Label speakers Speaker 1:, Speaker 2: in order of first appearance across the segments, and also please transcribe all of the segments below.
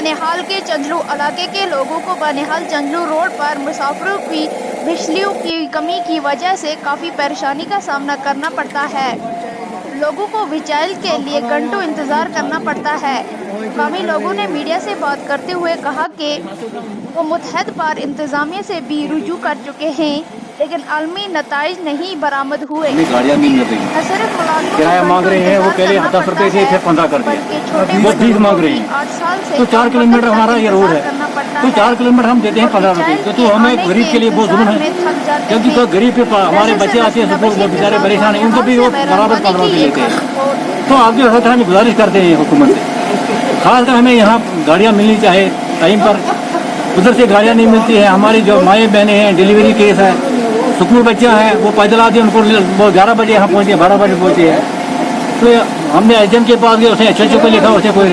Speaker 1: बनिहाल के चंजलू इलाके के लोगों को बनिहाल चंजलू रोड पर मुसाफिरों की बिजलियों की कमी की वजह से काफ़ी परेशानी का सामना करना पड़ता है। लोगों को बिजली के लिए घंटों इंतज़ार करना पड़ता है। मुकामी लोगों ने मीडिया से बात करते हुए कहा कि वो मुतहद बार इंतज़ामिया से भी रुजू कर चुके हैं, लेकिन आलमी नताइज नहीं बरामद हुए।
Speaker 2: गाड़ियाँ नहीं मिल रही,
Speaker 1: न सिर्फ मुलाजमों
Speaker 2: किराया मांग रहे हैं, वो पहले 10 रुपए थे फिर 15 कर दिया, वो फीस मांग रहे हैं।
Speaker 1: 8 साल से
Speaker 2: तो 4 किलोमीटर हमारा ये रोड है, तो 4 किलोमीटर हम देते हैं 15 रुपए, तो हमें गरीब के लिए बहुत जुल्म है, क्योंकि तो गरीब पे हमारे बच्चे आते हैं स्कूल, वो बेचारे परेशान हैं, उनको भी वो बराबर 15 रुपए लेते हैं। तो आपके साथ हम गुजारिश करते हैं हुकूमत से, खासकर हमें यहाँ गाड़ियाँ मिलनी चाहिए टाइम पर। उधर से गाड़ियाँ नहीं मिलती है, हमारी जो माएँ बहनें हैं, डिलीवरी केस है, स्कूल बच्चा है, वो पैदल आते हैं, उनको वो 11 बजे यहाँ पहुँचे, 12 बजे पहुँचे हैं। तो हमने एचएम के पास गए, उसने एचएचओ को लिखा, उसे कोई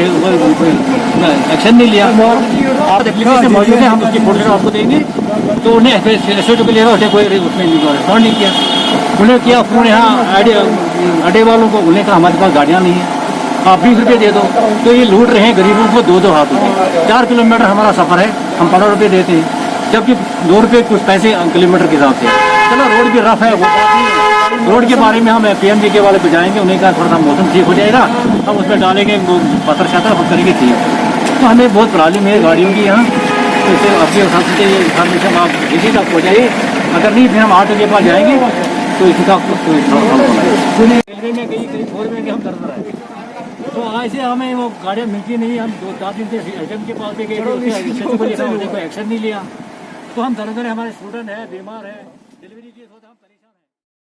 Speaker 2: एक्शन नहीं लिया। आप एप्लीकेशन मौजूद है, हम उसकी फोटो आपको देंगे। तो उन्हें एचएचओ को लिखा, उसने कोई उसमें रिस्पॉन्ड नहीं किया। उन्हें किया फोन यहाँ अड्डे वालों को, उन्हें कहा हमारे पास गाड़ियाँ नहीं है, आप 20 रुपये दे दो। तो ये लूट रहे हैं गरीबों को 2-2 हाथ में। 4 किलोमीटर हमारा सफ़र है, हम 15 रुपये देते हैं, जबकि 2 रुपये कुछ पैसे किलोमीटर के हिसाब से। चलो रोड भी रफ है, वो रोड के बारे में हम पीएमजी के वाले पे जाएंगे, उन्हें कहा थोड़ा सा मौसम ठीक हो जाएगा, हम उसमें डालेंगे पत्थर छातर हम करेंगे ठीक। तो हमें बहुत प्रॉब्लम है गाड़ियों की यहाँ, तो इसे आपके हिसाब से इन्फॉर्मेशन आप इसी तक पहुँचाइए। अगर नहीं फिर हम ऑटो के पास जाएंगे, तो इसका रेलवे में गई कहीं 4 में हम दर्द रहे। तो ऐसे हमें वो गाड़ियाँ मिलती नहीं, हम 2-4 दिन से एचएम के पास भी गए, कोई एक्शन नहीं लिया। तो हम दर हमारे स्टूडेंट है, बीमार है, डिलीवरी केस होता है, हम परेशान हैं।